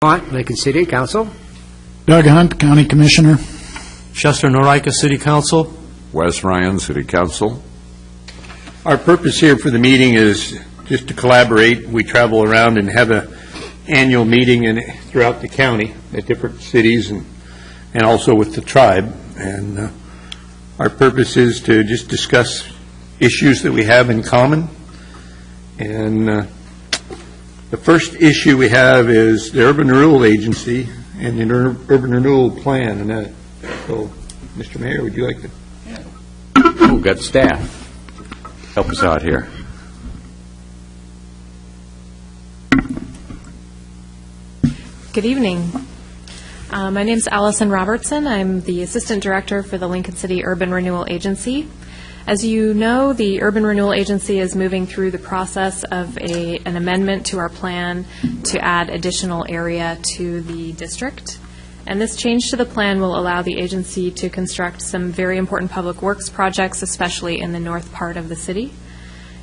Lincoln City Council. Doug Hunt, County Commissioner. Chester Norika, City Council. Wes Ryan, City Council. Our purpose here for the meeting is just to collaborate. We travel around and have an annual meeting throughout the county at different cities and also with the tribe. And our purpose is to just discuss issues that we have in common. And the first issue we have is the Urban Renewal Agency and the Urban Renewal Plan. And so, Mr. Mayor, would you like to? We've got staff. Help us out here. Good evening. My name is Allison Robertson. I'm the Assistant Director for the Lincoln City Urban Renewal Agency. As you know, the Urban Renewal Agency is moving through the process of an amendment to our plan to add additional area to the district. And this change to the plan will allow the agency to construct some very important public works projects, especially in the north part of the city.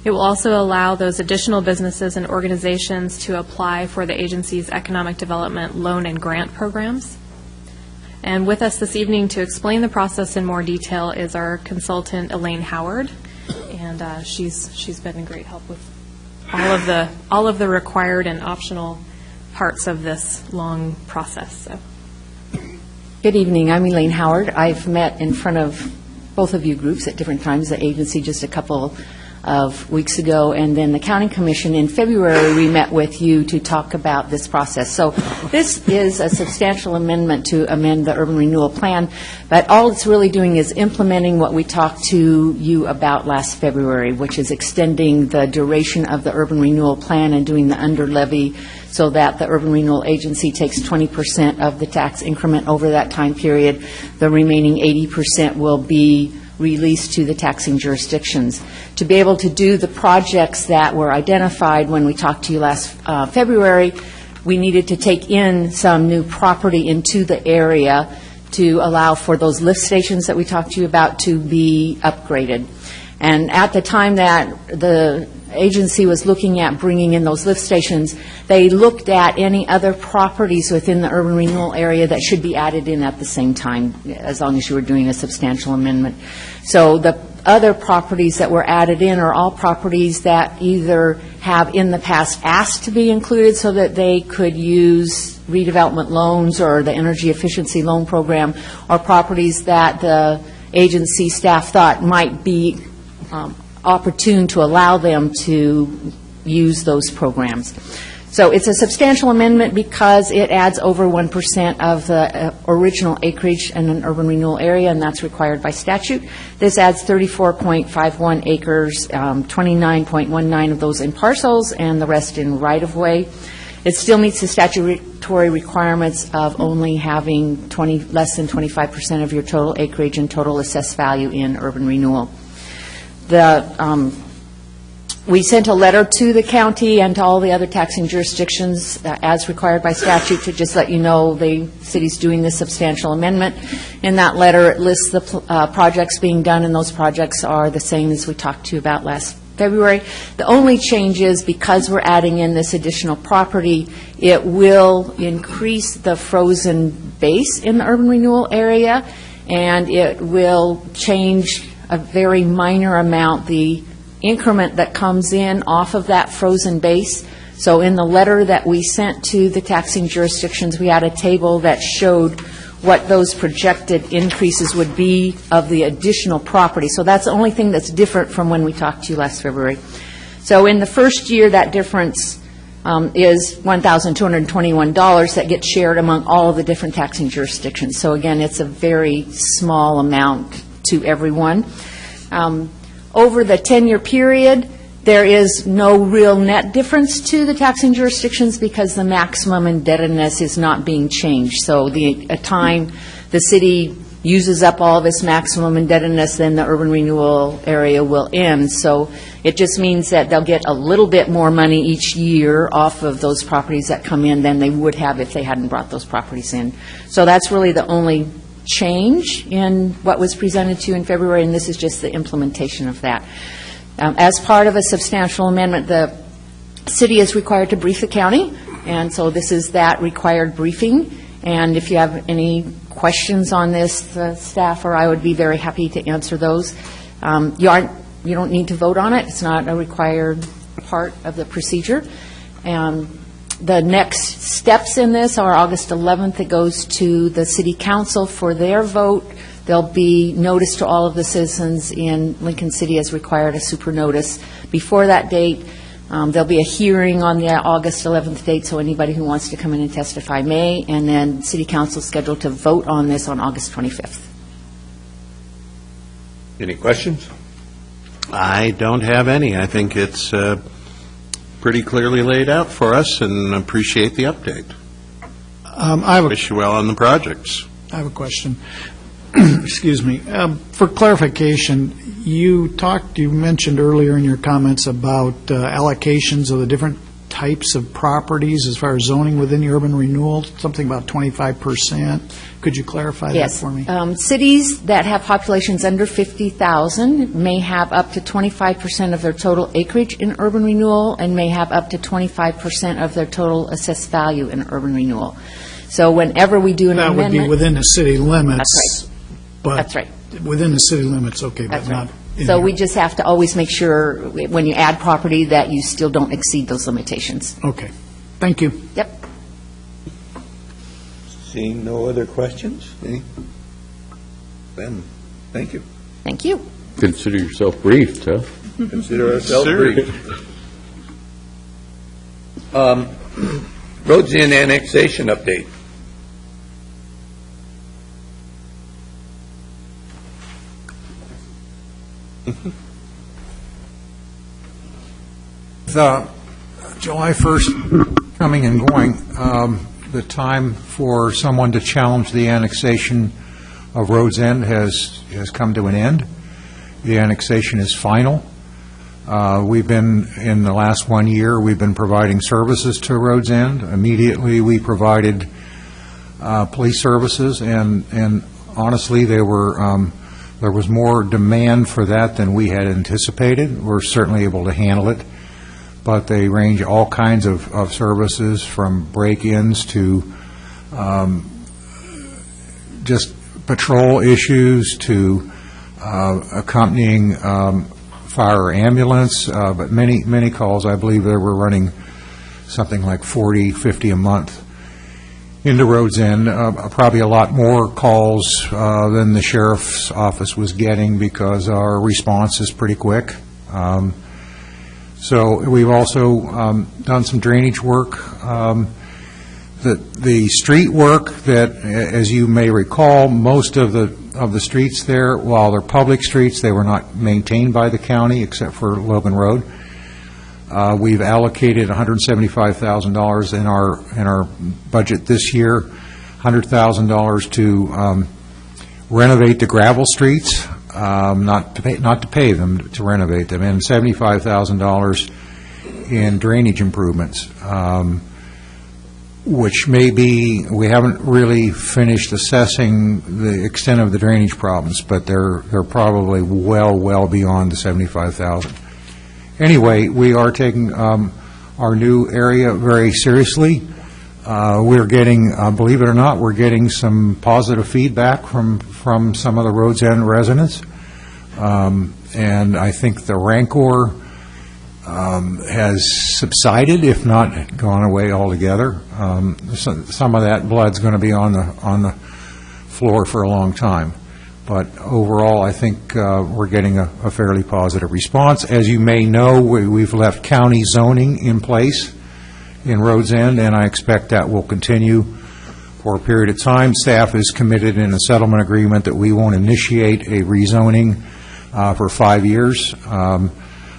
It will also allow those additional businesses and organizations to apply for the agency's economic development loan and grant programs. And with us this evening to explain the process in more detail is our consultant, Elaine Howard, and she's been a great help with all of the required and optional parts of this long process. So. Good evening. I'm Elaine Howard. I've met in front of both of you groups at different times, the agency just a couple of weeks ago, and then the County Commission. In February, we met with you to talk about this process. So this is a substantial amendment to amend the Urban Renewal Plan, but all it's really doing is implementing what we talked to you about last February, which is extending the duration of the Urban Renewal Plan and doing the under levy so that the Urban Renewal Agency takes 20% of the tax increment over that time period. The remaining 80% will be released to the taxing jurisdictions. To be able to do the projects that were identified when we talked to you last February, we needed to take in some new property into the area to allow for those lift stations that we talked to you about to be upgraded. And at the time that the agency was looking at bringing in those lift stations, they looked at any other properties within the urban renewal area that should be added in at the same time, as long as you were doing a substantial amendment. So the other properties that were added in are all properties that either have in the past asked to be included so that they could use redevelopment loans or the energy efficiency loan program, or properties that the agency staff thought might be opportune to allow them to use those programs. So it's a substantial amendment because it adds over 1% of the original acreage in an urban renewal area, and that's required by statute. This adds 34.51 acres, 29.19 of those in parcels, and the rest in right-of-way. It still meets the statutory requirements of only having less than 25% of your total acreage and total assessed value in urban renewal. We sent a letter to the county and to all the other taxing jurisdictions as required by statute to just let you know the city's doing this substantial amendment. In that letter, it lists the projects being done, and those projects are the same as we talked to you about last February. The only change is because we're adding in this additional property, it will increase the frozen base in the urban renewal area, and it will change a very minor amount the increment that comes in off of that frozen base. So in the letter that we sent to the taxing jurisdictions, we had a table that showed what those projected increases would be of the additional property. So that's the only thing that's different from when we talked to you last February. So in the first year, that difference is $1,221 that gets shared among all of the different taxing jurisdictions. So again, it's a very small amount to everyone. Over the 10-year period, there is no real net difference to the taxing jurisdictions because the maximum indebtedness is not being changed. So a time the city uses up all of its maximum indebtedness, then the urban renewal area will end. So it just means that they'll get a little bit more money each year off of those properties that come in than they would have if they hadn't brought those properties in. So that's really the only change in what was presented to you in February, and this is just the implementation of that. As part of a substantial amendment, the city is required to brief the county And so this is that required briefing. And if you have any questions on this, the staff or I would be very happy to answer those. You don't need to vote on it. It's not a required part of the procedure. The next steps in this are August 11th. It goes to the City Council for their vote. There'll be notice to all of the citizens in Lincoln City as required, a super notice before that date. There'll be a hearing on the August 11th date, so anybody who wants to come in and testify may, and then City Council is scheduled to vote on this on August 25th. Any questions? I don't have any. I think it's pretty clearly laid out for us, and appreciate the update. Wish you well on the projects. I have a question. Excuse me. For clarification, you mentioned earlier in your comments about allocations of the different types of properties as far as zoning within the urban renewal, something about 25%. Could you clarify that for me? Yes. Cities that have populations under 50,000 may have up to 25% of their total acreage in urban renewal and may have up to 25% of their total assessed value in urban renewal. So whenever we do an amendment... That would be within the city limits. That's right. But That's right. Within the city limits, okay, That's but right. not in So here. we just have to always make sure when you add property that you still don't exceed those limitations. Okay. Thank you. Yep. Seeing no other questions? Ben, thank you. Thank you. Consider yourself briefed, huh? Consider ourselves Siri. briefed. Roads in annexation update. The July 1st coming and going, the time for someone to challenge the annexation of Rhodes End has come to an end. The annexation is final. We've been, in the last 1 year, we've been providing services to Rhodes End. Immediately, we provided police services, and honestly, there was more demand for that than we had anticipated. We're certainly able to handle it, but they range all kinds of services, from break-ins to just patrol issues to accompanying fire or ambulance, but many calls. I believe they were running something like 40, 50 a month into Rhodes End, probably a lot more calls than the sheriff's office was getting, because our response is pretty quick. So we've also done some drainage work. The street work that, as you may recall, most of the streets there, while they're public streets, they were not maintained by the county except for Logan Road. We've allocated $175,000 in our budget this year, $100,000 to renovate the gravel streets, not to pave them, to renovate them, and $75,000 in drainage improvements, which may be, we haven't really finished assessing the extent of the drainage problems, but they're probably well beyond the $75,000. Anyway, we are taking our new area very seriously. We're getting, believe it or not, we're getting some positive feedback from some of the Rhodes End residents, and I think the rancor has subsided, if not gone away altogether. Some of that blood's going to be on the floor for a long time. But overall, I think we're getting a fairly positive response. As you may know, we've left county zoning in place in Rhodes End, and I expect that will continue for a period of time. Staff is committed in a settlement agreement that we won't initiate a rezoning for 5 years. I'm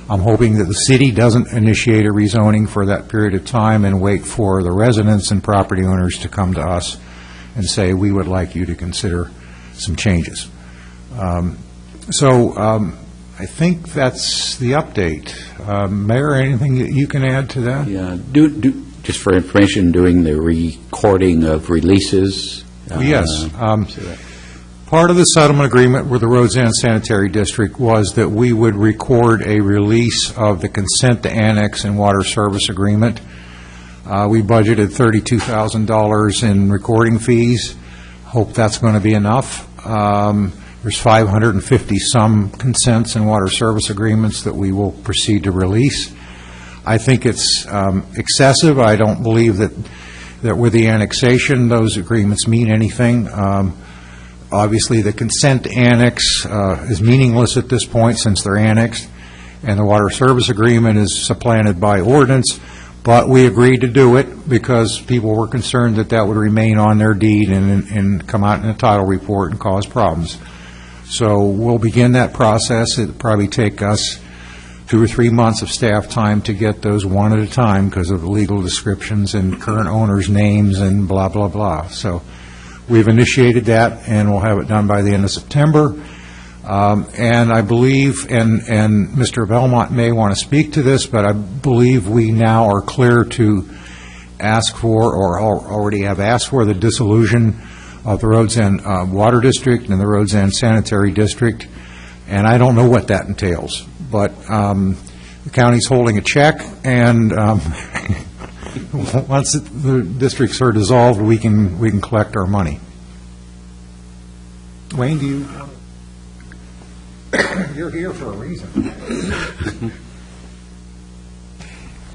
hoping that the city doesn't initiate a rezoning for that period of time and wait for the residents and property owners to come to us and say, we would like you to consider some changes. I think that's the update. Mayor, anything that you can add to that? Yeah, just for information, doing the recording of releases. Yes. Part of the settlement agreement with the Rhodes End Sanitary District was that we would record a release of the consent to annex and water service agreement. We budgeted $32,000 in recording fees. Hope that's going to be enough. There's 550-some consents and water service agreements that we will proceed to release. I think it's excessive. I don't believe that with the annexation, those agreements mean anything. Obviously, the consent annex is meaningless at this point since they're annexed, and the water service agreement is supplanted by ordinance, but we agreed to do it because people were concerned that that would remain on their deed and come out in a title report and cause problems. So we'll begin that process. It'll probably take us 2 or 3 months of staff time to get those one at a time because of the legal descriptions and current owners' names and blah, blah, blah. So we've initiated that, and we'll have it done by the end of September. And I believe, and Mr. Belmont may want to speak to this, but I believe we now are clear to ask for, or already have asked for, the dissolution of the Roads End Water District and the Roads End Sanitary District. And I don't know what that entails, but the county's holding a check, and once the districts are dissolved, we can collect our money. Wayne, do you? You're here for a reason.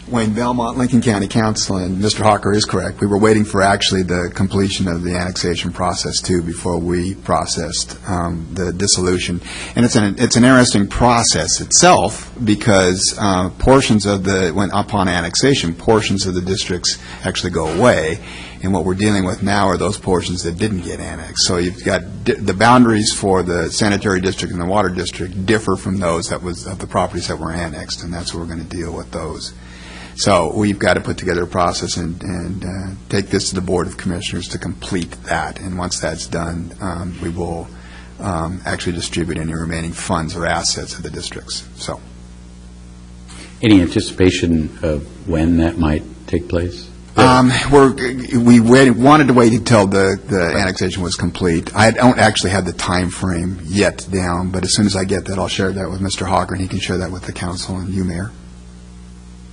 Wayne Belmont, Lincoln County Council, and Mr. Hawker is correct. We were waiting for actually the completion of the annexation process too before we processed the dissolution. And it's an interesting process itself because portions of upon annexation, portions of the districts actually go away. And what we're dealing with now are those portions that didn't get annexed. So you've got the boundaries for the sanitary district and the water district differ from those of the properties that were annexed, and that's what we're going to deal with those. So we've got to put together a process and take this to the Board of Commissioners to complete that. And once that's done, we will actually distribute any remaining funds or assets of the districts. So, any anticipation of when that might take place? We wanted to wait until the annexation was complete. I don't actually have the time frame yet down, but as soon as I get that, I'll share that with Mr. Hawker, and he can share that with the council and you, Mayor.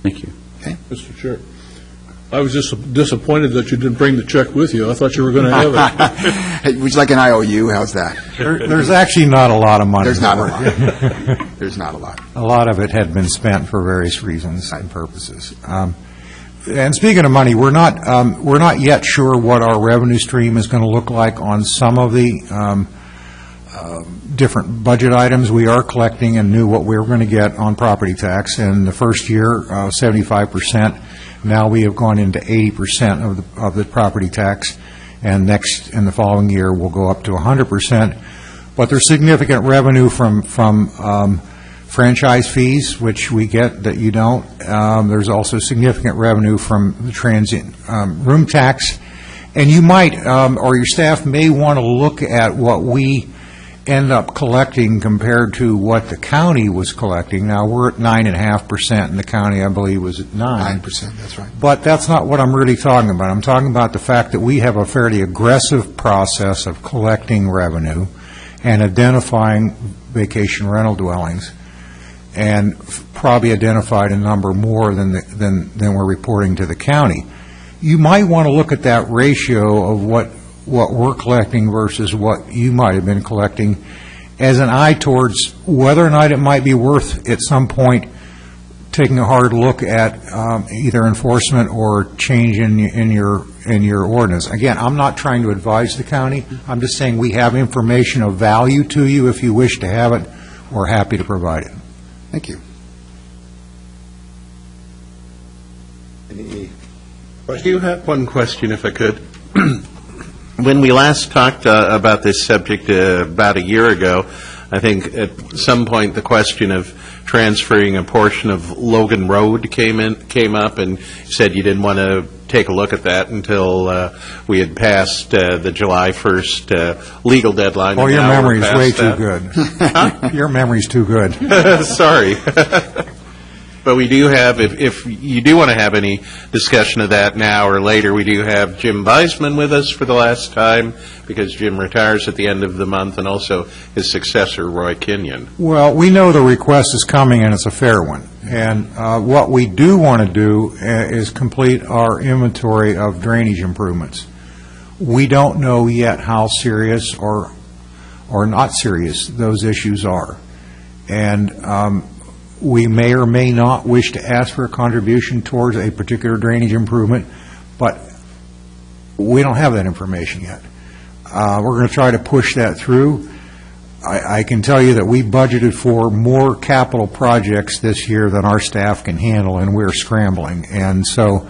Thank you. Okay. Mr. Chair, I was just disappointed that you didn't bring the check with you. I thought you were going to have it. Would you like an IOU? How's that? There's actually not a lot of money. There's not a lot. There's not a lot. A lot of it had been spent for various reasons and purposes. And speaking of money, we're not yet sure what our revenue stream is going to look like on some of the different budget items. We are collecting and knew what we were going to get on property tax. In the first year, 75%. Now we have gone into 80% of the property tax, and next in the following year we'll go up to 100%. But there's significant revenue from franchise fees, which we get that you don't. There's also significant revenue from the transient room tax. And you might, or your staff may want to look at what we end up collecting compared to what the county was collecting. Now, we're at 9.5%, and the county, I believe, was at 9%. 9%, that's right. But that's not what I'm really talking about. I'm talking about the fact that we have a fairly aggressive process of collecting revenue and identifying vacation rental dwellings, and probably identified a number more than we're reporting to the county. You might want to look at that ratio of what we're collecting versus what you might have been collecting as an eye towards whether or not it might be worth at some point taking a hard look at either enforcement or change in your ordinance. Again, I'm not trying to advise the county. I'm just saying we have information of value to you. If you wish to have it, we're happy to provide it. Thank you. I do have one question, if I could. When we last talked about this subject about a year ago, I think at some point the question of transferring a portion of Logan Road came up, and you said you didn't want to take a look at that until we had passed the July 1st legal deadline. Oh, your memory's way too good. Huh? Your memory's too good. Sorry. But we do have, if you do want to have any discussion of that now or later, we do have Jim Weisman with us for the last time, because Jim retires at the end of the month, and also his successor, Roy Kenyon. Well, we know the request is coming, and it's a fair one. And what we do want to do is complete our inventory of drainage improvements. We don't know yet how serious or not serious those issues are. And we may or may not wish to ask for a contribution towards a particular drainage improvement, but we don't have that information yet. We're going to try to push that through. I can tell you that we budgeted for more capital projects this year than our staff can handle, and we're scrambling. And so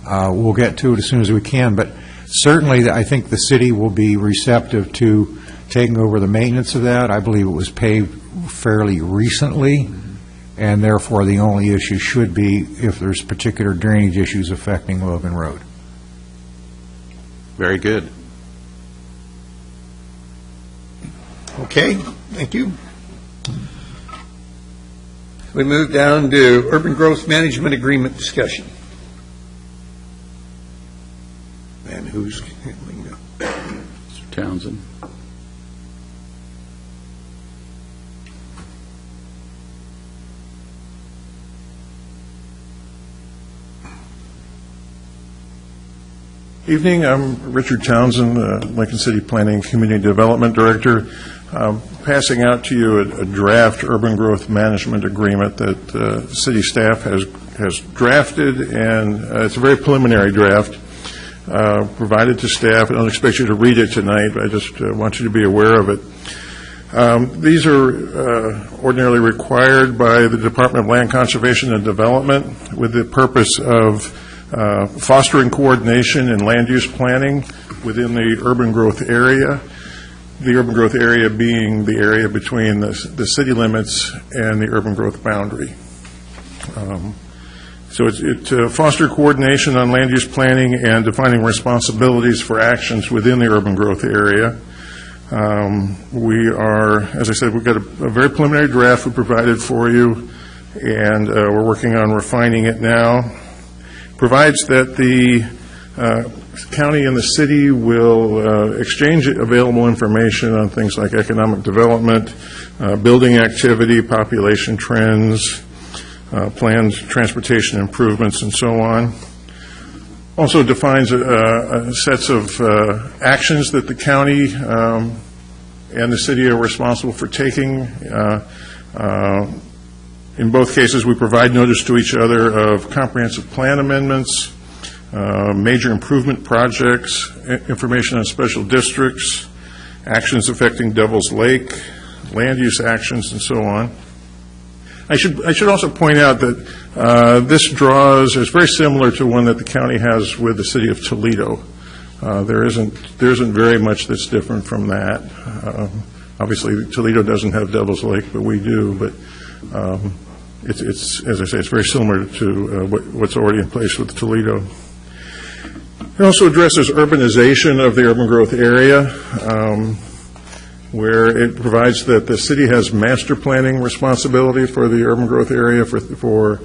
we'll get to it as soon as we can. But certainly, I think the city will be receptive to taking over the maintenance of that. I believe it was paved fairly recently, and therefore the only issue should be if there's particular drainage issues affecting Logan Road. Very good. Okay, thank you. We move down to urban growth management agreement discussion. And who's handling that? Mr. Townsend. Evening, I'm Richard Townsend, Lincoln City Planning Community Development Director. Passing out to you a draft urban growth management agreement that city staff has drafted, and it's a very preliminary draft provided to staff. I don't expect you to read it tonight, but I just want you to be aware of it. These are ordinarily required by the Department of Land Conservation and Development with the purpose of fostering coordination and land use planning within the urban growth area, the urban growth area being the area between the city limits and the urban growth boundary. So it foster coordination on land use planning and defining responsibilities for actions within the urban growth area. We are, as I said, we've got a very preliminary draft we provided for you, and we're working on refining it now. Provides that the county and the city will exchange available information on things like economic development, building activity, population trends, planned transportation improvements, and so on. Also defines sets of actions that the county and the city are responsible for taking. In both cases, we provide notice to each other of comprehensive plan amendments, major improvement projects, information on special districts, actions affecting Devil's Lake, land use actions, and so on. I should also point out that this is very similar to one that the county has with the city of Toledo. There isn't very much that's different from that. Obviously, Toledo doesn't have Devil's Lake, but we do. But it's as I say, it's very similar to what's already in place with Toledo. It also addresses urbanization of the urban growth area, where it provides that the city has master planning responsibility for the urban growth area for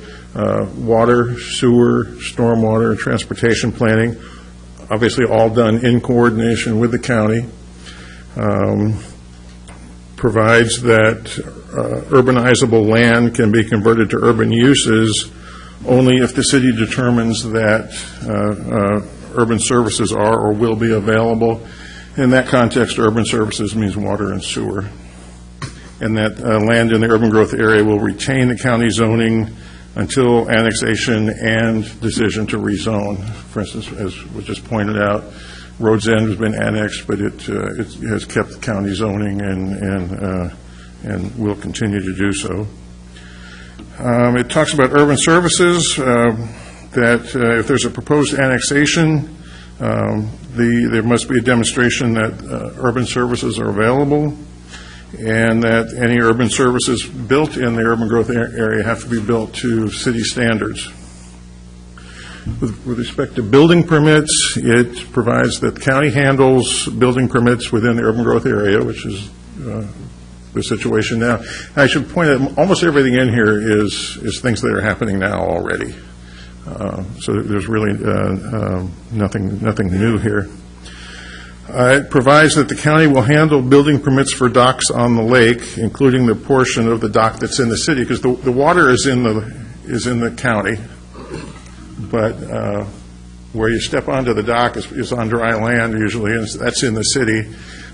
water, sewer, stormwater, and transportation planning, obviously all done in coordination with the county. Provides that urbanizable land can be converted to urban uses only if the city determines that urban services are or will be available. In that context, urban services means water and sewer. And that land in the urban growth area will retain the county zoning until annexation and decision to rezone. For instance, as was just pointed out, Rhodes End has been annexed, but it has kept the county zoning and will continue to do so. It talks about urban services, that if there's a proposed annexation, there must be a demonstration that urban services are available, and that any urban services built in the urban growth area have to be built to city standards. With respect to building permits, it provides that the county handles building permits within the urban growth area, which is the situation now. I should point out, almost everything in here is things that are happening now already. So there's really nothing new here. It provides that the county will handle building permits for docks on the lake, including the portion of the dock that's in the city, because the water is in the county, but where you step onto the dock is on dry land usually, and that's in the city.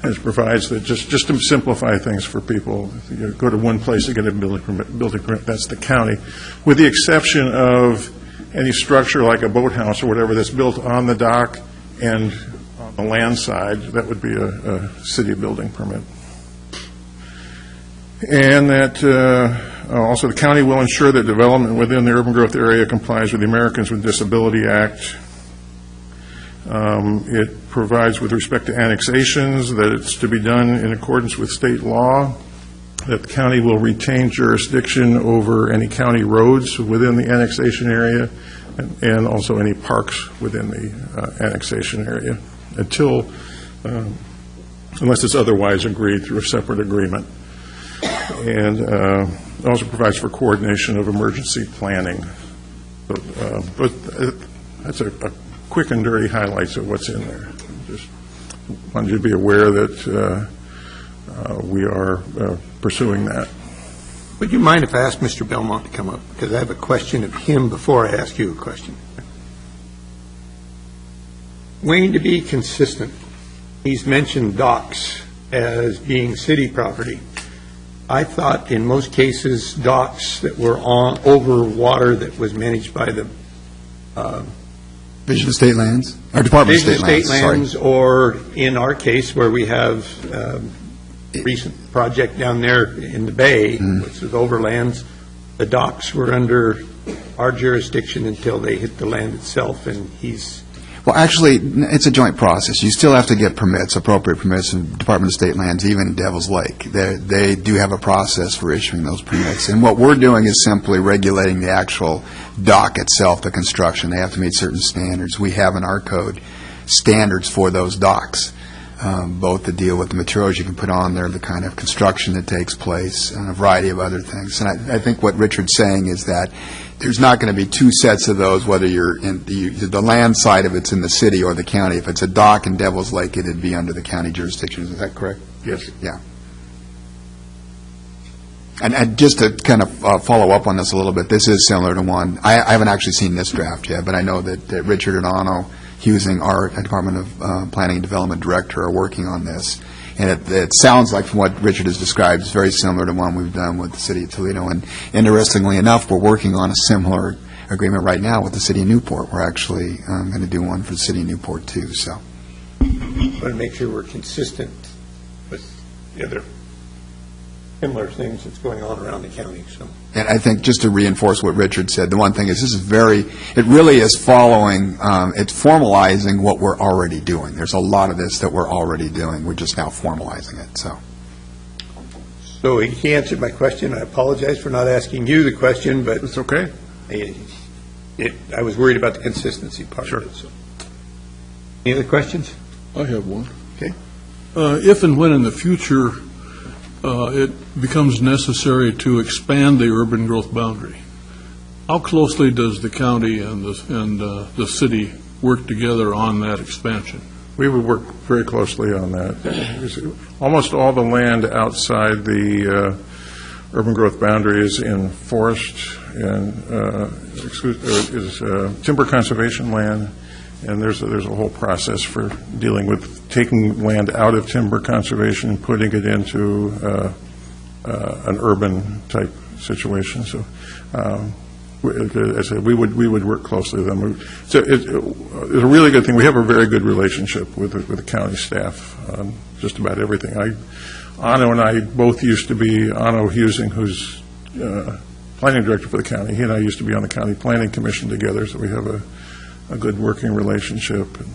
And it provides that just to simplify things for people, you go to one place to get a building permit, that's the county, with the exception of any structure like a boathouse or whatever that's built on the dock and on the land side, that would be a city building permit. And that also the county will ensure that development within the urban growth area complies with the Americans with Disability Act. It provides with respect to annexations that it's to be done in accordance with state law, that the county will retain jurisdiction over any county roads within the annexation area and also any parks within the annexation area until, unless it's otherwise agreed through a separate agreement. And it also provides for coordination of emergency planning. But that's a quick and dirty highlights of what's in there. Just wanted you to be aware that we are pursuing that. Would you mind if I ask Mr. Belmont to come up? Because I have a question of him before I ask you a question. Wayne, to be consistent, he's mentioned docks as being city property. I thought in most cases docks that were over water that was managed by the Division of State Lands? Or Department of State Lands, sorry. Or in our case where we have recent project down there in the bay, which is overlands, the docks were under our jurisdiction until they hit the land itself, and he's... Well, actually, it's a joint process. You still have to get permits, appropriate permits in the Department of State Lands, even in Devil's Lake. They do have a process for issuing those permits. And what we're doing is simply regulating the actual dock itself, the construction. They have to meet certain standards. We have in our code standards for those docks, both to deal with the materials you can put on there, the kind of construction that takes place, and a variety of other things. And I think what Richard's saying is that there's not going to be two sets of those, whether you're in the land side of it's in the city or the county. If it's a dock in Devil's Lake, it'd be under the county jurisdiction. Is that correct? Yes. Yeah. And just to kind of follow up on this a little bit, this is similar to one. I haven't actually seen this draft yet, but I know that Richard and Anno Husing, our Department of Planning and Development Director, are working on this. And it sounds like, from what Richard has described, it's very similar to one we've done with the City of Toledo. And interestingly enough, we're working on a similar agreement right now with the City of Newport. We're actually going to do one for the City of Newport, too. So, I want to make sure we're consistent with the other similar things that's going on around the county. So, and I think just to reinforce what Richard said, the one thing is it really is following, it's formalizing what we're already doing. There's a lot of this that we're already doing. We're just now formalizing it. So he answered my question. I apologize for not asking you the question, but it's okay. I was worried about the consistency part of it. So. Any other questions? I have one. Okay. If and when in the future it becomes necessary to expand the urban growth boundary, how closely does the county and the city work together on that expansion? We would work very closely on that. Almost all the land outside the urban growth boundary is in forest and is timber conservation land, and there's a whole process for dealing with taking land out of timber conservation and putting it into an urban type situation. So, as I said, we would work closely with them. It's a really good thing. We have a very good relationship with the county staff on just about everything. Anno and I both used to be, Anno Husing, who's planning director for the county, he and I used to be on the county planning commission together, so we have a good working relationship. And,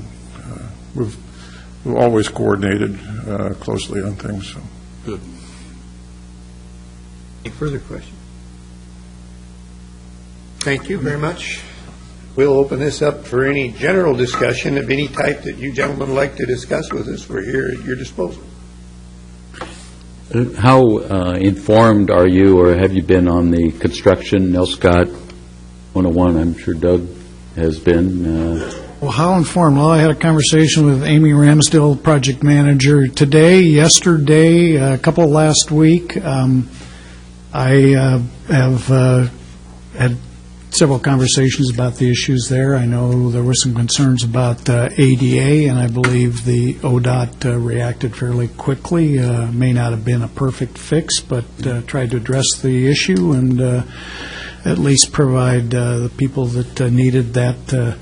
we've always coordinated closely on things. So. Good. Any further questions? Thank you very much. We'll open this up for any general discussion of any type that you gentlemen would like to discuss with us. We're here at your disposal. How informed are you, or have you been on the construction, Scott 101? I'm sure Doug has been. Well, how informed? Well, I had a conversation with Amy Ramsdell, project manager, today, yesterday, a couple last week. I have had several conversations about the issues there. I know there were some concerns about ADA, and I believe the ODOT reacted fairly quickly. May not have been a perfect fix, but tried to address the issue and at least provide the people that needed that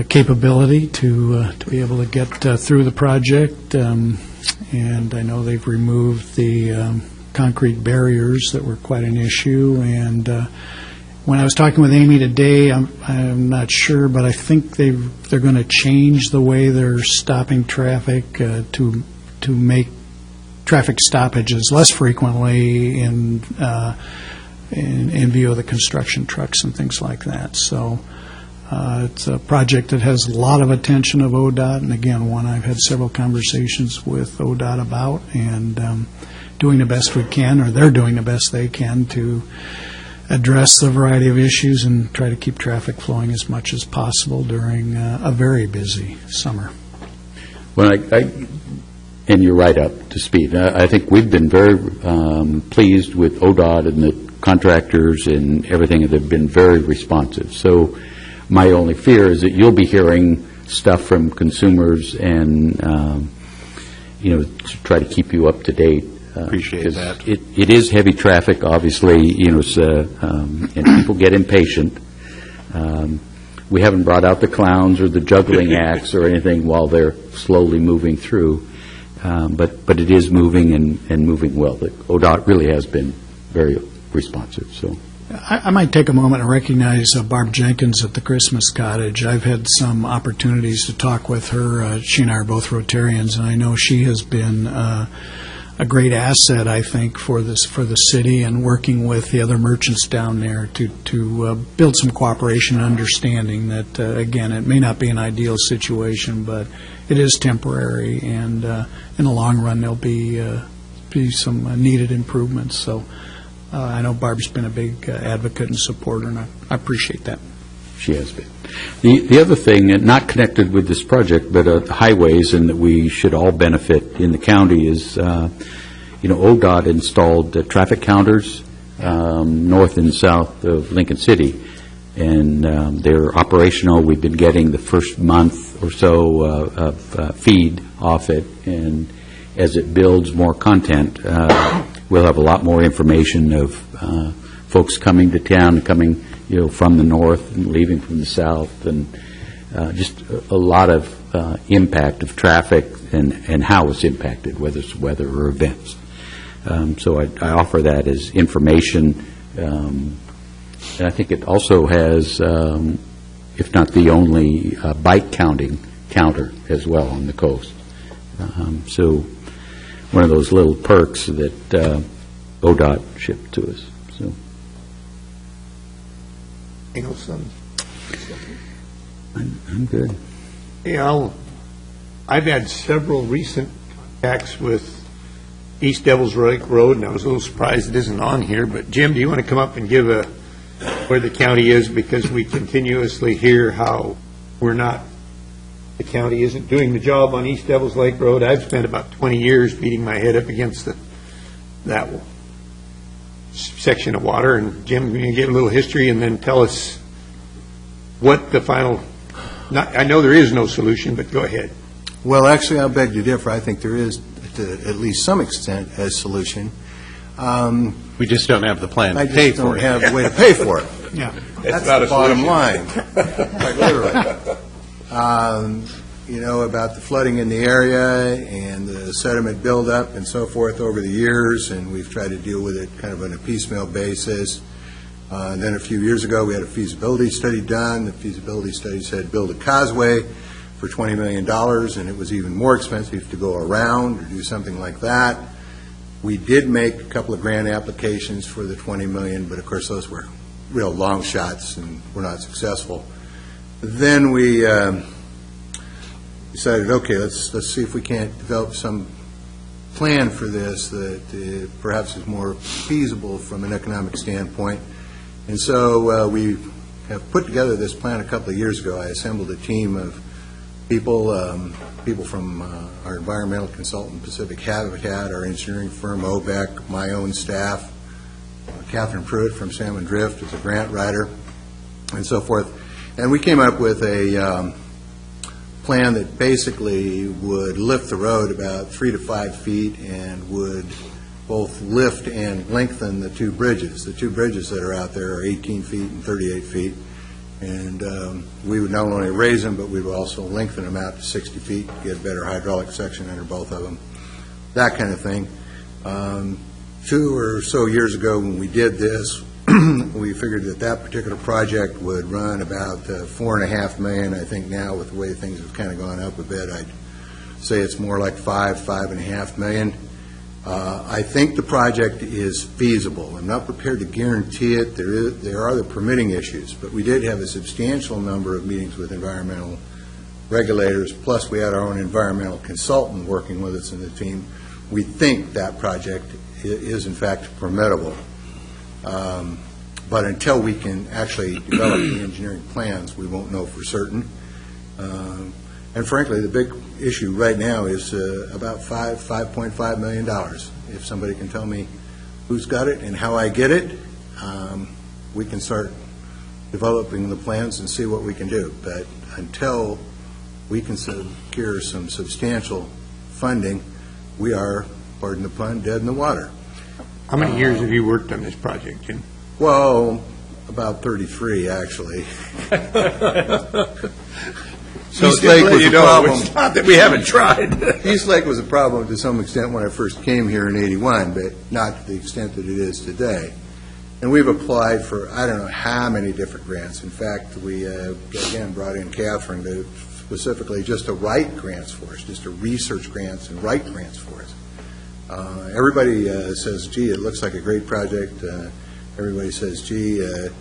capability to be able to get through the project. And I know they've removed the concrete barriers that were quite an issue. And when I was talking with Amy today, I'm not sure, but I think they're going to change the way they're stopping traffic to make traffic stoppages less frequently in view of the construction trucks and things like that. So it's a project that has a lot of attention of ODOT, and again, one I've had several conversations with ODOT about, and doing the best we can, or they're doing the best they can to address a variety of issues and try to keep traffic flowing as much as possible during a very busy summer. Well, and you're right up to speed. I think we've been very pleased with ODOT and the contractors and everything. They've been very responsive. So my only fear is that you'll be hearing stuff from consumers and, to try to keep you up to date. Appreciate that. It is heavy traffic, obviously, and people get impatient. We haven't brought out the clowns or the juggling acts or anything while they're slowly moving through, but it is moving and moving well. The ODOT really has been very responsive. So I might take a moment and recognize Barb Jenkins at the Christmas Cottage. I've had some opportunities to talk with her. She and I are both Rotarians, and I know she has been a great asset, I think, for the city, and working with the other merchants down there to build some cooperation and understanding that, again, it may not be an ideal situation, but it is temporary, and in the long run there'll be some needed improvements. So I know Barb's been a big advocate and supporter, and I appreciate that. She has been. The other thing, not connected with this project, but highways, and that we should all benefit in the county is, ODOT installed traffic counters north and south of Lincoln City, and they're operational. We've been getting the first month or so of feed off it, and as it builds more content, we'll have a lot more information of folks coming to town, coming from the north and leaving from the south, and just a lot of impact of traffic and how it's impacted, whether it's weather or events. So I offer that as information. And I think it also has, if not the only, bike counter as well on the coast. So one of those little perks that ODOT shipped to us. So. I'm good. I've had several recent contacts with East Devils Lake Road, and I was a little surprised it isn't on here. But Jim, do you want to come up and give where the county is, because we continuously hear how the county isn't doing the job on East Devils Lake Road. I've spent about 20 years beating my head up against that section of water. And Jim, can you give a little history and then tell us what the final, I know there is no solution, but go ahead. Well, actually, I beg to differ. I think there is, to at least some extent, a solution. We just don't have the plan to pay for it. I just don't have a way to pay for it. Yeah. That's the bottom line. Quite literally. About the flooding in the area and the sediment buildup and so forth over the years, and we've tried to deal with it kind of on a piecemeal basis. Then a few years ago, we had a feasibility study done. The feasibility study said build a causeway for $20 million, and it was even more expensive to go around or do something like that. We did make a couple of grant applications for the $20 million, but of course those were real long shots and were not successful. Then we decided, okay, let's see if we can't develop some plan for this that perhaps is more feasible from an economic standpoint. And so we have put together this plan a couple of years ago. I assembled a team of people from our environmental consultant, Pacific Habitat, our engineering firm, OBEC, my own staff, Catherine Pruitt from Salmon Drift is a grant writer, and so forth. And we came up with a plan that basically would lift the road about 3 to 5 feet and would both lift and lengthen the two bridges. The two bridges that are out there are 18 feet and 38 feet. And we would not only raise them, but we would also lengthen them out to 60 feet, get a better hydraulic section under both of them, that kind of thing. 2 or so years ago when we did this, we figured that that particular project would run about $4.5 million. I think now with the way things have kind of gone up a bit, I'd say it's more like $5.5 million. I think the project is feasible. I'm not prepared to guarantee it. There are the permitting issues, but we did have a substantial number of meetings with environmental regulators, plus we had our own environmental consultant working with us in the team. We think that project is in fact permittable. But until we can actually develop the engineering plans, we won't know for certain. And frankly, the big issue right now is about $5.5 million. If somebody can tell me who's got it and how I get it, we can start developing the plans and see what we can do. But until we can secure some substantial funding, we are, pardon the pun, dead in the water. How many years have you worked on this project, Jim? Well, about 33, actually. So East Lake was a problem. It's not that we haven't tried. East Lake was a problem to some extent when I first came here in '81, but not to the extent that it is today. And we've applied for I don't know how many different grants. In fact, we again brought in Catherine to specifically just to write grants for us, just to research grants and write grants for us. Everybody says, gee, it looks like a great project. Everybody says, gee, it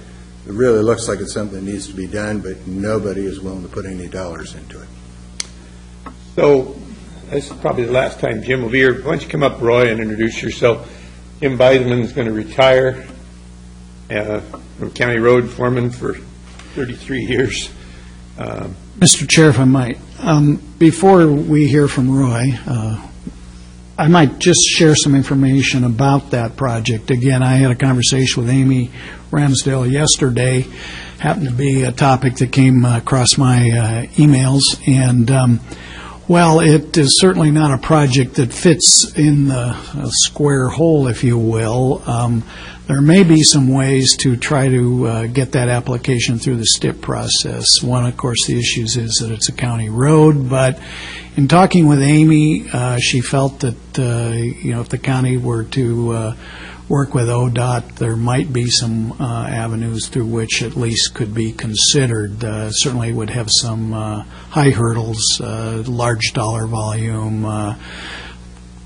really looks like it's something that needs to be done, but nobody is willing to put any dollars into it. So this is probably the last time Jim will be here. Why don't you come up, Roy, and introduce yourself. Jim Beisman is going to retire from County Road Foreman for 33 years. Mr. Chair, if I might, before we hear from Roy, I might just share some information about that project. Again, I had a conversation with Amy Ramsdale yesterday. Happened to be a topic that came across my emails. And, well, it is certainly not a project that fits in the square hole, if you will. There may be some ways to try to get that application through the STIP process. One, of course, the issues is that it's a county road, but in talking with Amy, she felt that, if the county were to work with ODOT, there might be some avenues through which at least could be considered. Certainly would have some high hurdles, large dollar volume,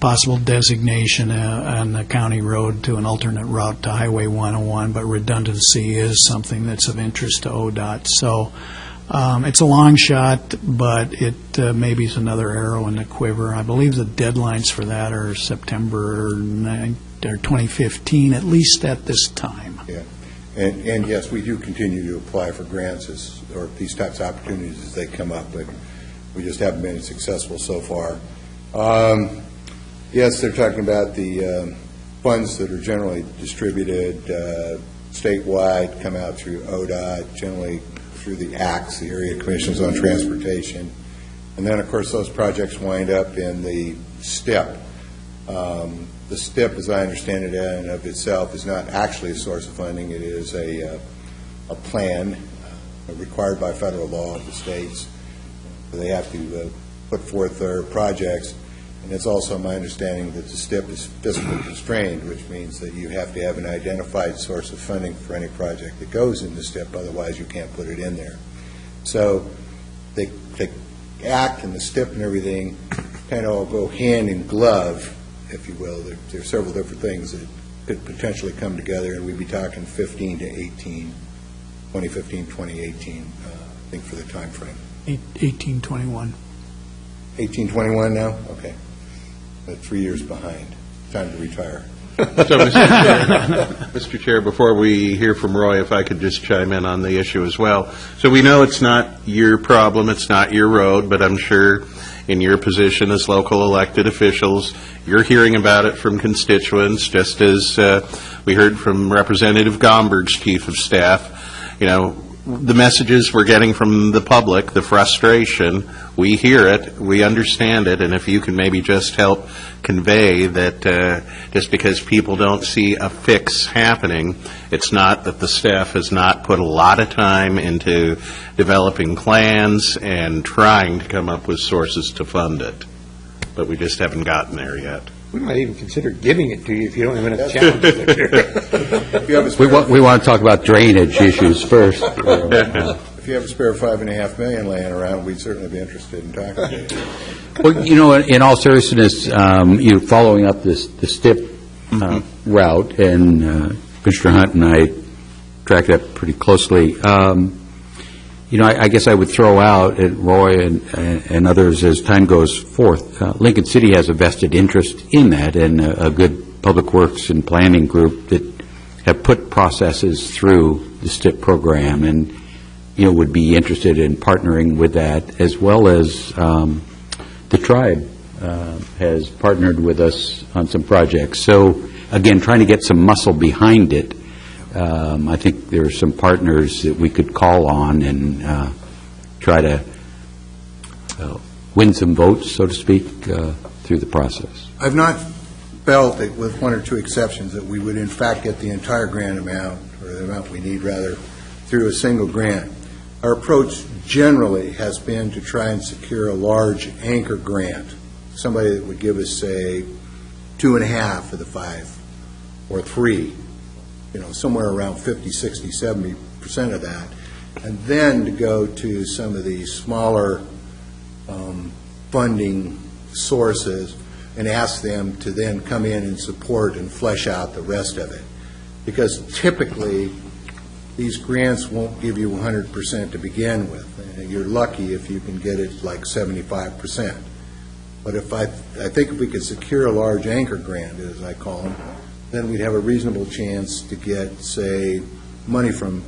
possible designation on the county road to an alternate route to Highway 101, but redundancy is something that's of interest to ODOT. So it's a long shot, but it maybe is another arrow in the quiver. I believe the deadlines for that are September 9th or 2015, at least at this time. Yeah. And yes, we do continue to apply for grants or these types of opportunities as they come up, but we just haven't been successful so far. Yes, they're talking about the funds that are generally distributed statewide, come out through ODOT, generally through the ACTS, the Area Commissions on Transportation. And then, of course, those projects wind up in the STIP. The STIP, as I understand it, in and of itself, is not actually a source of funding. It is a plan required by federal law of the states. They have to put forth their projects. And it's also my understanding that the STIP is fiscally constrained, which means that you have to have an identified source of funding for any project that goes in the STIP, otherwise you can't put it in there. So the ACT and the STIP and everything kind of all go hand in glove, if you will. There are several different things that could potentially come together, and we'd be talking 15 to 18, 2015, 2018, I think, for the time frame. 1821. 1821 now? Okay. but 3 years behind. Time to retire. So, Mr. Chair, before we hear from Roy, if I could just chime in on the issue as well. So we know it's not your problem, it's not your road, but I'm sure in your position as local elected officials, you're hearing about it from constituents, just as we heard from Representative Gomberg's chief of staff. You know, the messages we're getting from the public, the frustration, we hear it, we understand it, and if you can maybe just help convey that just because people don't see a fix happening, it's not that the staff has not put a lot of time into developing plans and trying to come up with sources to fund it, but we just haven't gotten there yet. We might even consider giving it to you if you don't have enough challenges. We want to talk about drainage issues first. If you have a spare $5.5 million laying around, we'd certainly be interested in talking to you. Well, you know, in all seriousness, following up the STIP route, and Commissioner Hunt and I tracked that pretty closely. I guess I would throw out, Roy and others, as time goes forth, Lincoln City has a vested interest in that, and a good public works and planning group that have put processes through the STIP program, and would be interested in partnering with that, as well as the tribe has partnered with us on some projects. So, again, trying to get some muscle behind it. I think there are some partners that we could call on and try to win some votes, so to speak, through the process. I've not felt that, with one or two exceptions, that we would in fact get the entire grant amount, or the amount we need rather, through a single grant. Our approach generally has been to try and secure a large anchor grant, somebody that would give us, say, 2.5 of the 5 or 3. Somewhere around 50, 60, 70% of that, and then to go to some of the smaller funding sources and ask them to then come in and support and flesh out the rest of it. Because typically, these grants won't give you 100% to begin with. You're lucky if you can get it like 75%. But I think if we could secure a large anchor grant, as I call them, then we'd have a reasonable chance to get, say, money from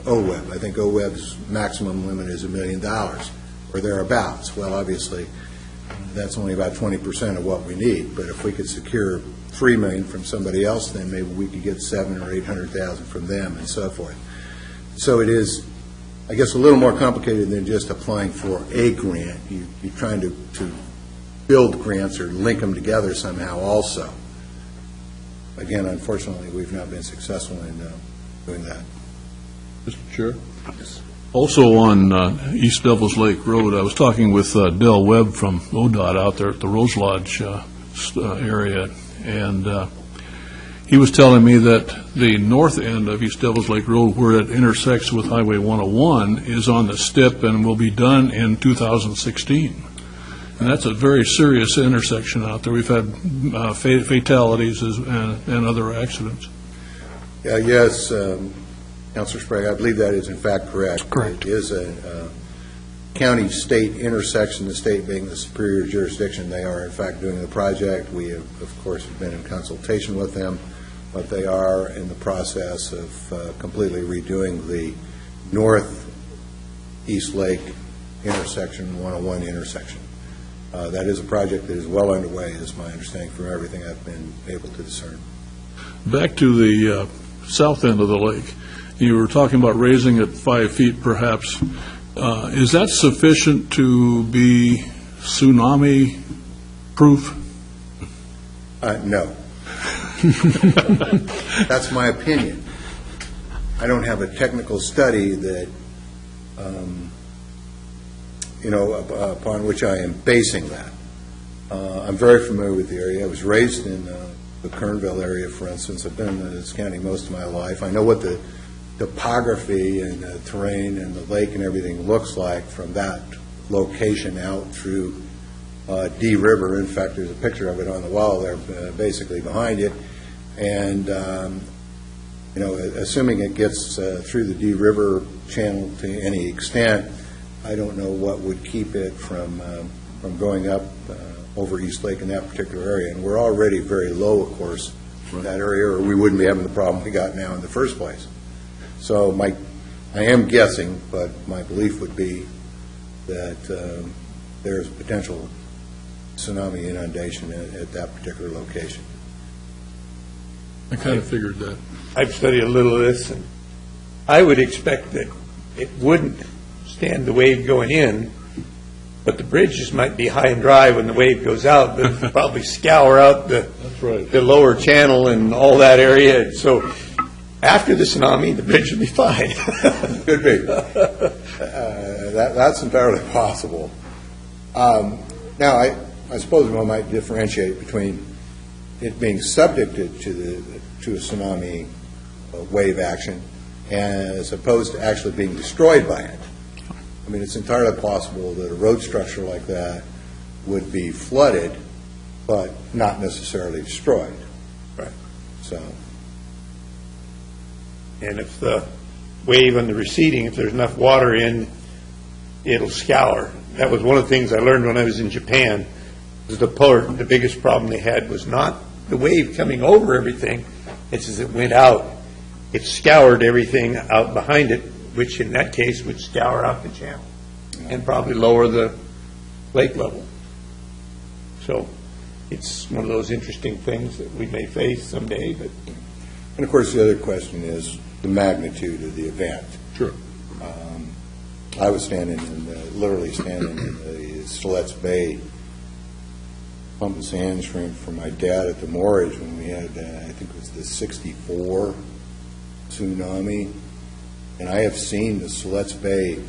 OWEB. I think OWEB's maximum limit is $1 million, or thereabouts. Well, obviously, that's only about 20% of what we need. But if we could secure $3 million from somebody else, then maybe we could get $700,000 or $800,000 from them, and so forth. So it is, I guess, a little more complicated than just applying for a grant. You're trying to build grants or link them together somehow also. Again, unfortunately, we've not been successful in doing that. Mr. Chair? Yes. Also on East Devils Lake Road, I was talking with Del Webb from ODOT out there at the Rose Lodge area, and he was telling me that the north end of East Devils Lake Road, where it intersects with Highway 101, is on the STIP and will be done in 2016. And that's a very serious intersection out there. We've had fatalities and other accidents. Yes, Councilor Sprague, I believe that is in fact correct. Correct. It is a county-state intersection, the state being the superior jurisdiction. They are in fact doing the project. We have, of course, been in consultation with them, but they are in the process of completely redoing the north-east lake intersection, 101 intersection. That is a project that is well underway, is my understanding from everything I've been able to discern. Back to the south end of the lake, you were talking about raising it 5 feet perhaps. Is that sufficient to be tsunami-proof? No. That's my opinion. I don't have a technical study that upon which I am basing that. I'm very familiar with the area. I was raised in the Kernville area, for instance. I've been in this county most of my life. I know what the topography and the terrain and the lake and everything looks like from that location out through D River. In fact, there's a picture of it on the wall there, basically behind you. And assuming it gets through the D River channel to any extent, I don't know what would keep it from going up over East Lake in that particular area. And we're already very low, of course, in that area, or we wouldn't be having the problem we got now in the first place. So I am guessing, but my belief would be that there's potential tsunami inundation at that particular location. I kind of figured that. I've studied a little of this, and I would expect that it wouldn't stand the wave going in, but the bridges might be high and dry when the wave goes out, but it'll probably scour out the lower channel and all that area. So after the tsunami, the bridge will be fine. Could be. That's entirely possible. Now, I suppose one might differentiate between it being subjected to a tsunami wave action as opposed to actually being destroyed by it. I mean, it's entirely possible that a road structure like that would be flooded, but not necessarily destroyed. Right. So. And if the wave on the receding, if there's enough water in, it'll scour. That was one of the things I learned when I was in Japan. The biggest problem they had was not the wave coming over everything. It's as it went out, it scoured everything out behind it, which in that case would scour out the channel and probably lower the lake level. So it's one of those interesting things that we may face someday. But and of course, the other question is the magnitude of the event. Sure. I was literally standing in the Siletz Bay pumping sand stream for my dad at the moorage when we had, I think it was the 64 tsunami. And I have seen the Siletz Bay,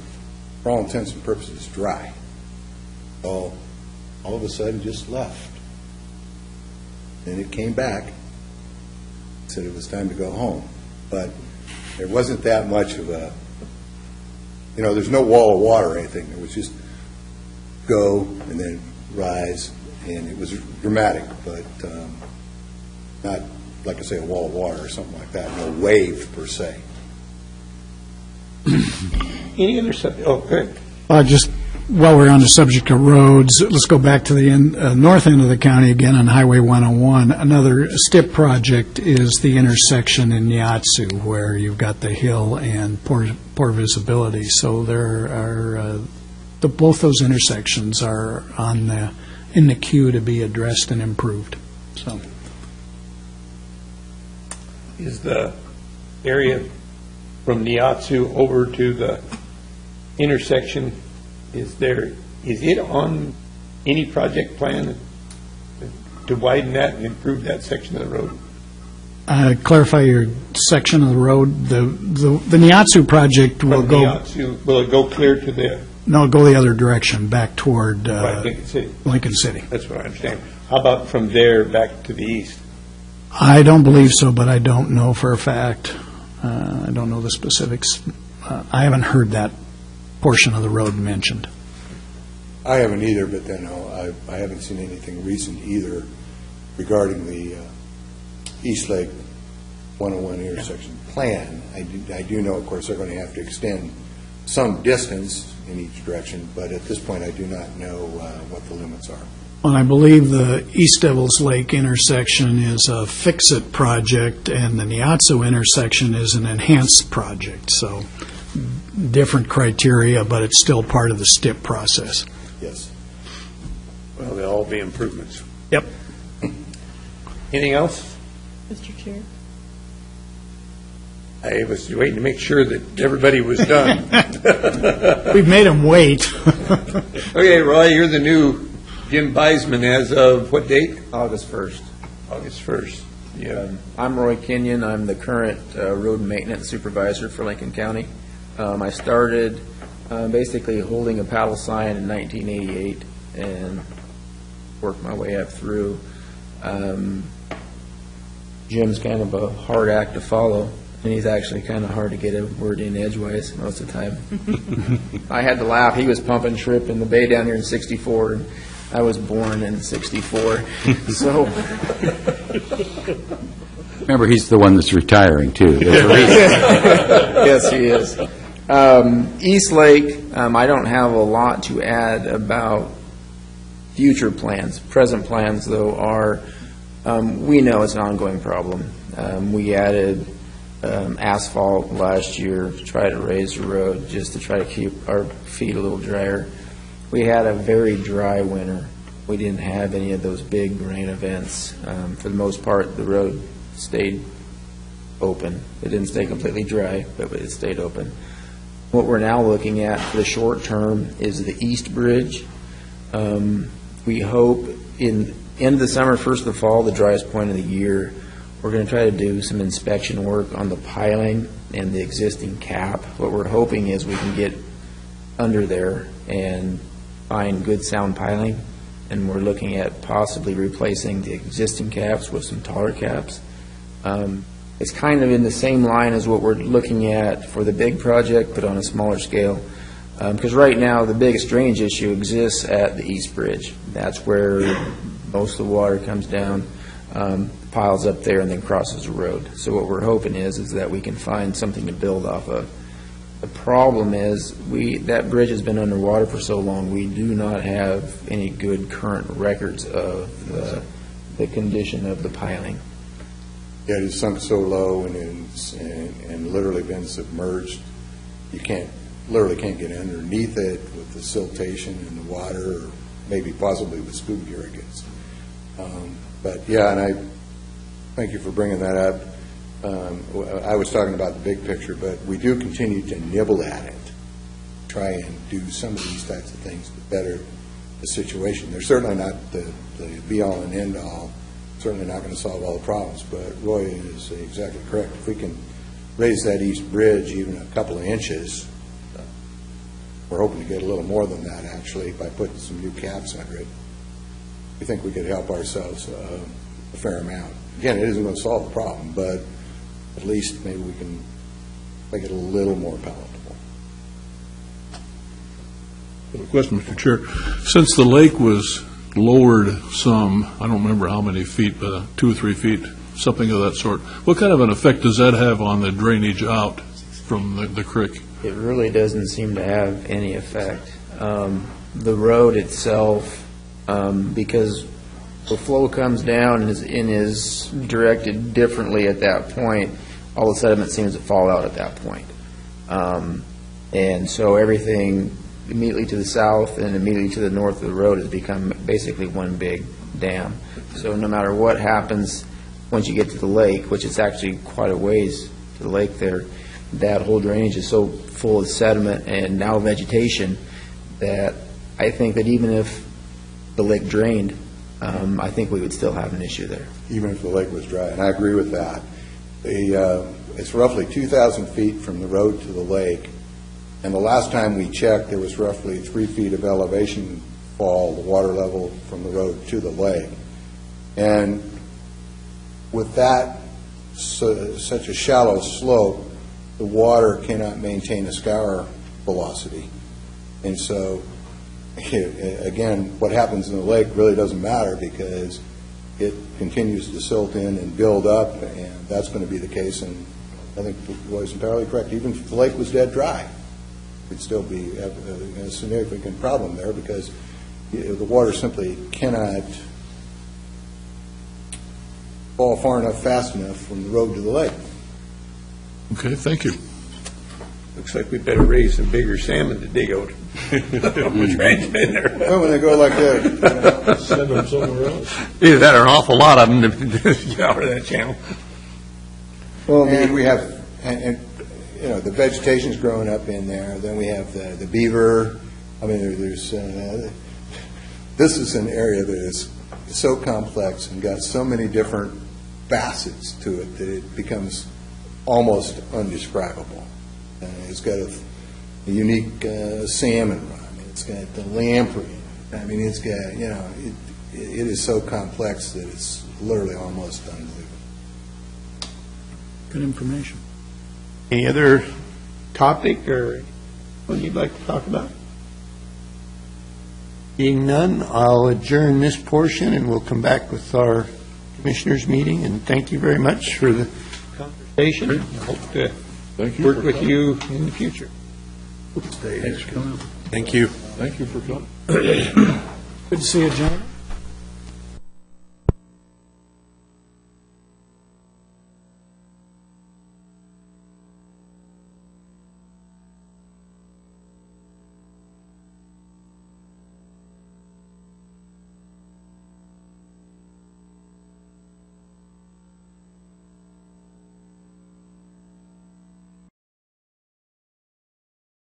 for all intents and purposes, dry. All of a sudden just left. Then it came back, said it was time to go home. But there wasn't that much of a, there's no wall of water or anything. It was just go and then rise, and it was dramatic, but not, like I say, a wall of water or something like that, no wave per se. any other subject? Oh, good. Just while we're on the subject of roads, let's go back to the north end of the county again on Highway 101. Another STIP project is the intersection in Yatsu where you've got the hill and poor visibility. So there are both those intersections are in the queue to be addressed and improved. So, is the area from Niatsu over to the intersection, is it on any project plan to widen that and improve that section of the road? Clarify your section of the road. The Niatsu project will From go. Niatsu, will it go clear to the? No, go the other direction, back toward Lincoln City. Lincoln City. That's what I understand. How about from there back to the east? I don't believe so, but I don't know for a fact. I don't know the specifics. I haven't heard that portion of the road mentioned. I haven't either, but then I haven't seen anything recent either regarding the East Lake 101 intersection plan. I do know, of course, they're going to have to extend some distance in each direction, but at this point I do not know what the limits are. Well, I believe the East Devils Lake intersection is a fix-it project, and the Niatsu intersection is an enhanced project. So different criteria, but it's still part of the STIP process. Yes. Well, they'll all be improvements. Yep. Anything else? Mr. Chair. I was waiting to make sure that everybody was done. We've made them wait. Okay, Roy, you're the new Jim Beisman as of what date? August 1st. August 1st. Yeah. I'm Roy Kenyon. I'm the current road maintenance supervisor for Lincoln County. I started basically holding a paddle sign in 1988 and worked my way up through. Jim's kind of a hard act to follow, and he's actually kind of hard to get a word in edgewise most of the time. I had to laugh. He was pumping shrimp in the bay down here in 64, and I was born in 64. So, remember, he's the one that's retiring, too. yes, he is. East Lake, I don't have a lot to add about future plans. Present plans, though, are, we know it's an ongoing problem. We added asphalt last year to try to raise the road, just to try to keep our feet a little drier. We had a very dry winter. We didn't have any of those big rain events. For the most part, the road stayed open. It didn't stay completely dry, but it stayed open. What we're now looking at for the short term is the East Bridge. We hope in end of the summer, first of the fall, the driest point of the year, we're going to try to do some inspection work on the piling and the existing cap. What we're hoping is we can get under there and find good sound piling, and we're looking at possibly replacing the existing caps with some taller caps. It's kind of in the same line as what we're looking at for the big project, but on a smaller scale. Because right now, the biggest drainage issue exists at the East Bridge. That's where most of the water comes down, piles up there, and then crosses the road. So what we're hoping is that we can find something to build off of. The problem is that bridge has been underwater for so long, we do not have any good current records of the condition of the piling. Yeah, it's sunk so low and literally been submerged. You literally can't get underneath it with the siltation in the water, or maybe possibly with scuba gear, I guess. But yeah, and I thank you for bringing that up. I was talking about the big picture, but we do continue to nibble at it, try and do some of these types of things to better the situation. They're certainly not the be-all and end-all, certainly not going to solve all the problems, but Roy is exactly correct. If we can raise that East Bridge even a couple of inches, we're hoping to get a little more than that, actually, by putting some new caps under it. We think we could help ourselves a fair amount. Again, it isn't going to solve the problem, but at least maybe we can make it a little more palatable. I have a question, Mr. Chair. Since the lake was lowered some, I don't remember how many feet, but 2 or 3 feet, something of that sort, what kind of an effect does that have on the drainage out from the creek? It really doesn't seem to have any effect. The road itself, because the flow comes down and is directed differently at that point, all the sediment seems to fall out at that point. And so everything immediately to the south and immediately to the north of the road has become basically one big dam. So no matter what happens once you get to the lake, which is actually quite a ways to the lake there, that whole drainage is so full of sediment and now vegetation that I think that even if the lake drained, I think we would still have an issue there. Even if the lake was dry, and I agree with that. It's roughly 2,000 feet from the road to the lake, and the last time we checked, there was roughly 3 feet of elevation fall, the water level from the road to the lake. And with that, such a shallow slope, the water cannot maintain a scour velocity. And so, again, what happens in the lake really doesn't matter because it continues to silt in and build up, and that's going to be the case. And I think Roy's entirely correct. Even if the lake was dead dry, it'd still be a significant problem there because the water simply cannot fall far enough, fast enough from the road to the lake. Okay, thank you. Looks like we better raise some bigger salmon to dig out. Which range in there? Well, when they go like that, Send them somewhere else. Either that or an awful lot of them to get out of that channel. Well, and we have, and the vegetation's growing up in there. Then we have the beaver. I mean, there's this is an area that is so complex and got so many different facets to it that it becomes almost undescribable. It's got a unique salmon run. It's got the lamprey. I mean, it's got, it is so complex that it's literally almost unbelievable. Good information. Any other topic or one you'd like to talk about? Being none, I'll adjourn this portion and we'll come back with our commissioners' meeting. And thank you very much for the conversation. I hope to work with you in the future. Thanks for coming. Thank you. Thank you for coming. Good to see you, gentlemen.